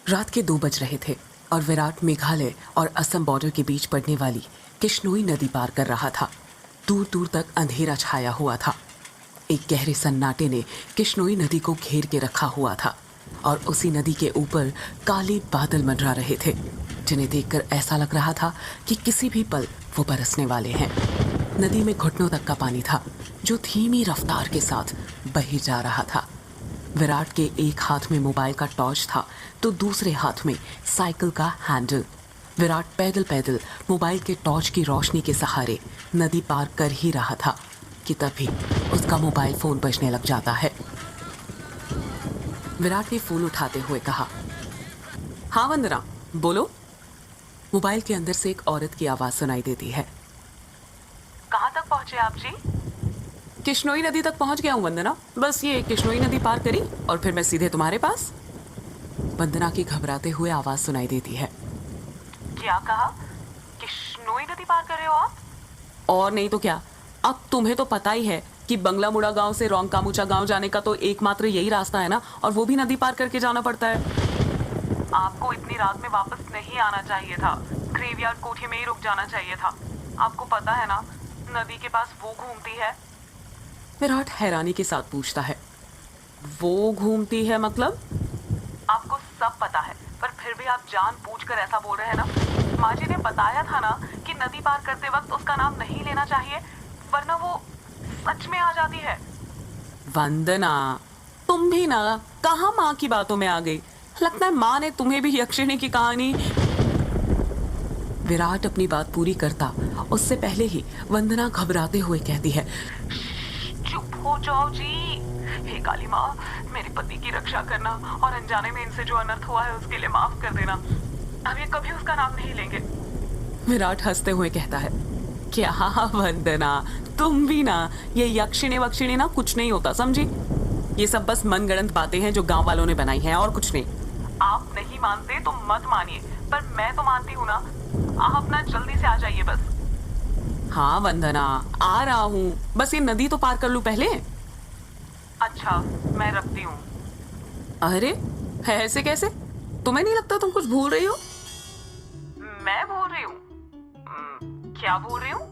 रात के 2 बज रहे थे और विराट मेघालय और असम बॉर्डर के बीच पड़ने वाली किश्नोई नदी पार कर रहा था। दूर दूर तक अंधेरा छाया हुआ था। एक गहरे सन्नाटे ने किश्नोई नदी को घेर के रखा हुआ था और उसी नदी के ऊपर काले बादल मंडरा रहे थे, जिन्हें देखकर ऐसा लग रहा था कि किसी भी पल वो बरसने वाले हैं। नदी में घुटनों तक का पानी था, जो धीमी रफ्तार के साथ बही जा रहा था। विराट के एक हाथ में मोबाइल का टॉर्च था तो दूसरे हाथ में साइकिल का हैंडल। विराट पैदल पैदल मोबाइल के टॉर्च की रोशनी के सहारे नदी पार कर ही रहा था कि तभी उसका मोबाइल फोन बजने लग जाता है। विराट ने फोन उठाते हुए कहा, हाँ वंदना, बोलो। मोबाइल के अंदर से एक औरत की आवाज सुनाई देती है। कहाँ तक पहुँचे आप जी? किश्नोई नदी तक पहुंच गया हूँ वंदना, बस ये किश्नोई नदी पार करी और फिर मैं सीधे तुम्हारे पास। वंदना की घबराते हुए आवाज सुनाई देती है। क्या कहा? किश्नोई नदी पार कर रहे हो आप? और नहीं तो क्या, अब तुम्हें तो पता ही है कि बंगला मुड़ा गांव से रोंगकामुचा गांव जाने का तो एकमात्र यही रास्ता है ना, और वो भी नदी पार करके जाना पड़ता है। आपको इतनी रात में वापस नहीं आना चाहिए था, ग्रेवयार्ड कोठी में ही रुक जाना चाहिए था। आपको पता है ना, नदी के पास वो घूमती है। विराट हैरानी के साथ पूछता है, वो घूमती है मतलब? आपको सब पता है, पर फिर भी आप जानबूझकर ऐसा बोल रहे हैं ना। माँ जी ने बताया था ना कि नदी पार करते वक्त उसका नाम नहीं लेना चाहिए, वरना वो सच में आ जाती है। वंदना, तुम भी ना कहाँ माँ की बातों में आ गई। लगता है माँ ने तुम्हें भी यक्षिणी की कहानी। विराट अपनी बात पूरी करता उससे पहले ही वंदना घबराते हुए कहती है, चुप हो जाओ जी। हे काली माँ, मेरे पति की रक्षा करना और अनजाने में इनसे जो अनर्थ हुआ है उसके लिए माफ कर देना। अब ये कभी उसका नाम नहीं लेंगे। विराट हंसते हुए कहता है, क्या वंदना, तुम भी ना, ये यक्षिणी वक्षिणी ना कुछ नहीं होता, समझी? ये सब बस मनगढ़ंत बातें हैं जो गांव वालों ने बनाई हैं, और कुछ नहीं। आप नहीं मानते तो मत मानिए, पर मैं तो मानती हूँ ना। आप अपना जल्दी से आ जाइए बस। हाँ वंदना, आ रहा हूँ, बस ये नदी तो पार कर लूं पहले। अच्छा, मैं रखती हूँ। अरे ऐसे कैसे? तुम्हें नहीं लगता तुम कुछ भूल रही हो? मैं भूल रही हूँ? क्या भूल रही हूँ?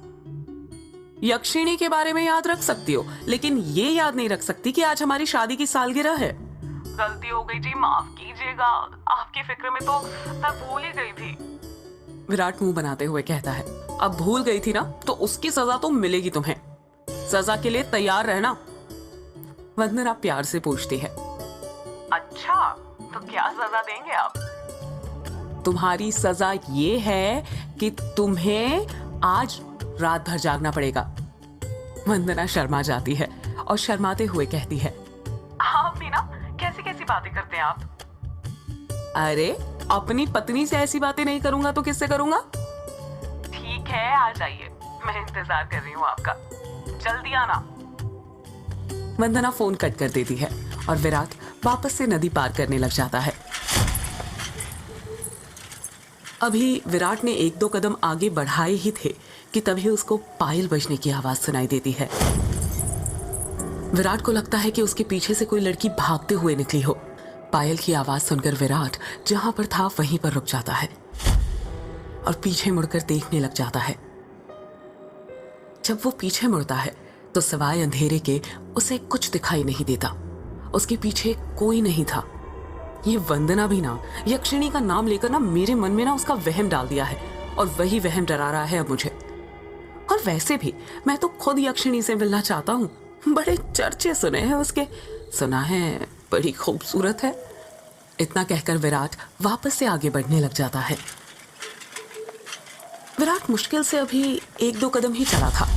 यक्षिणी के बारे में याद रख सकती हो, लेकिन ये याद नहीं रख सकती कि आज हमारी शादी की सालगिरह है। गलती हो गई जी, माफ कीजिएगा। आपकी फिक्र में तो मैं भूल ही गई थी। विराट मुंह बनाते हुए कहता है, अब भूल गई थी ना तो उसकी सजा तो मिलेगी तुम्हें। सजा के लिए तैयार रहना। वंदना प्यार से पूछती है, अच्छा, तो क्या सजा देंगे आप? तुम्हारी सजा ये है कि तुम्हें आज रात भर जागना पड़ेगा। वंदना शर्मा जाती है और शर्माते हुए कहती है, आप भी ना कैसी कैसी बातें करते हैं आप। अरे अपनी पत्नी से ऐसी बातें नहीं करूंगा तो किससे करूंगा? ठीक है, आ जाइए, मैं इंतजार कर रही हूँ आपका। जल्दी आना। वंदना फोन कट कर देती है और विराट वापस से नदी पार करने लग जाता है। अभी विराट ने 1-2 कदम आगे बढ़ाए ही थे कि तभी उसको पायल बजने की आवाज सुनाई देती है। विराट को लगता है कि उसके पीछे से कोई लड़की भागते हुए निकली हो। पायल की आवाज सुनकर विराट जहां पर था वहीं पर रुक जाता है और पीछे मुड़कर देखने लग जाता है। जब वो पीछे मुड़ता है तो सिवाय अंधेरे के उसे कुछ दिखाई नहीं देता। उसके पीछे कोई नहीं था। ये वंदना भी ना यक्षिणी का नाम लेकर ना मेरे मन में ना उसका वहम डाल दिया है, और वही वहम डरा रहा है अब मुझे। और वैसे भी मैं तो खुद यक्षिणी से मिलना चाहता हूँ। बड़े चर्चे सुने हैं उसके, सुना है बड़ी खूबसूरत है। इतना कहकर विराट वापस से आगे बढ़ने लग जाता है। विराट मुश्किल से अभी 1-2 कदम ही चला था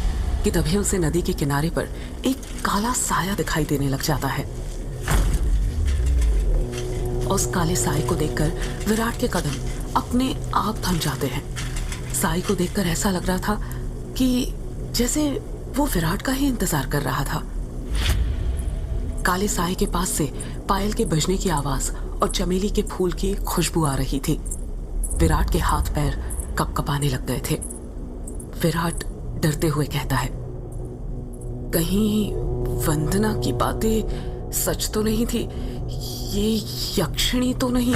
कि तभी उसे नदी के किनारे पर एक काला साया दिखाई देने लग जाता है। उस काले साए को देखकर विराट के कदम अपने आप थम जाते हैं। साए को देखकर ऐसा लग रहा था कि जैसे वो विराट का ही इंतजार कर रहा था। काले साए के पास से पायल के बजने की आवाज और चमेली के फूल की खुशबू आ रही थी। विराट के हाथ पैर कपकपाने लग गए थे। विराट डरते हुए कहता है, कहीं वंदना की बातें सच तो नहीं थी? ये यक्षिणी तो नहीं?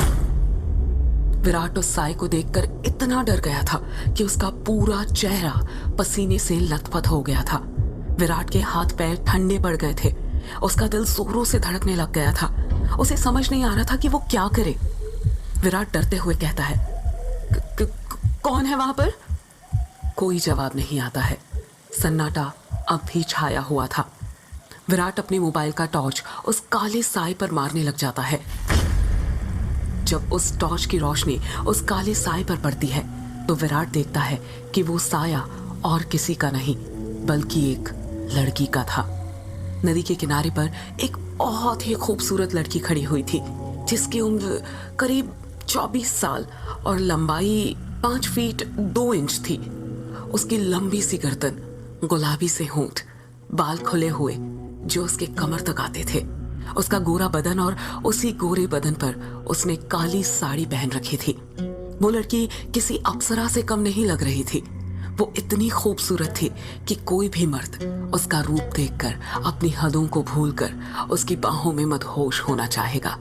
विराट उस साय को देखकर इतना डर गया था कि उसका पूरा चेहरा पसीने से लथपथ हो गया था। विराट के हाथ पैर ठंडे पड़ गए थे। उसका दिल जोरों से धड़कने लग गया था। उसे समझ नहीं आ रहा था कि वो क्या करे। विराट डरते हुए कहता है, कौन है वहां पर? कोई जवाब नहीं आता है। सन्नाटा अब भी छाया हुआ था। विराट अपने मोबाइल का टॉर्च उस काले साय पर मारने लग जाता है। जब उस टॉर्च की रोशनी उस काले साय पर पड़ती है तो विराट देखता है कि वो साया और किसी का नहीं बल्कि एक लड़की का था। नदी के किनारे पर एक बहुत ही खूबसूरत लड़की खड़ी हुई थी, जिसकी उम्र करीब 24 साल और लंबाई 5 फीट 2 इंच थी। उसकी लंबी सी गर्दन, गुलाबी से होंठ, बाल खुले हुए जो उसके कमर तक आते थे, उसका गोरा बदन और उसी गोरे बदन पर उसने काली साड़ी पहन रखी थी। वो लड़की किसी अप्सरा से कम नहीं लग रही थी। वो इतनी खूबसूरत थी कि कोई भी मर्द उसका रूप देखकर अपनी हदों को भूलकर उसकी बाहों में मदहोश होना चाहेगा।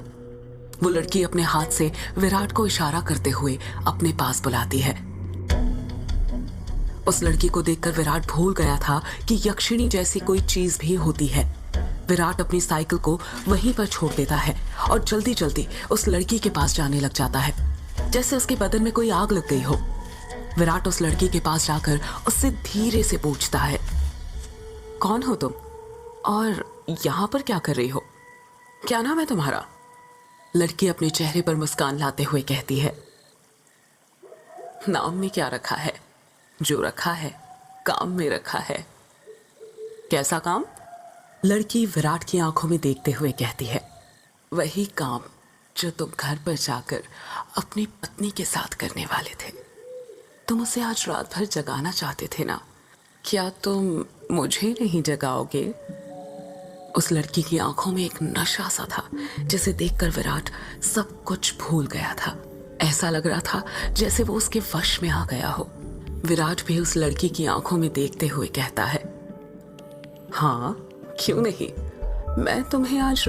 वो लड़की अपने हाथ से विराट को इशारा करते हुए अपने पास बुलाती है। उस लड़की को देखकर विराट भूल गया था कि यक्षिणी जैसी कोई चीज भी होती है। विराट अपनी साइकिल को वहीं पर छोड़ देता है और जल्दी जल्दी उस लड़की के पास जाने लग जाता है, जैसे उसके बदन में कोई आग लग गई हो। विराट उस लड़की के पास जाकर उससे धीरे से पूछता है, कौन हो तुम और यहां पर क्या कर रही हो? क्या नाम है तुम्हारा? लड़की अपने चेहरे पर मुस्कान लाते हुए कहती है, नाम में क्या रखा है, जो रखा है काम में रखा है। कैसा काम? लड़की विराट की आंखों में देखते हुए कहती है, वही काम जो तुम घर पर जाकर अपनी पत्नी के साथ करने वाले थे। तुम उसे आज रात भर जगाना चाहते थे ना, क्या तुम मुझे नहीं जगाओगे? उस लड़की की आंखों में एक नशा सा था, जिसे देखकर विराट सब कुछ भूल गया था। ऐसा लग रहा था जैसे वो उसके वश में आ गया हो। विराट भी उस लड़की की आंखों में देखते हुए कहता है, हाँ क्यों नहीं, मैं तुम्हें आज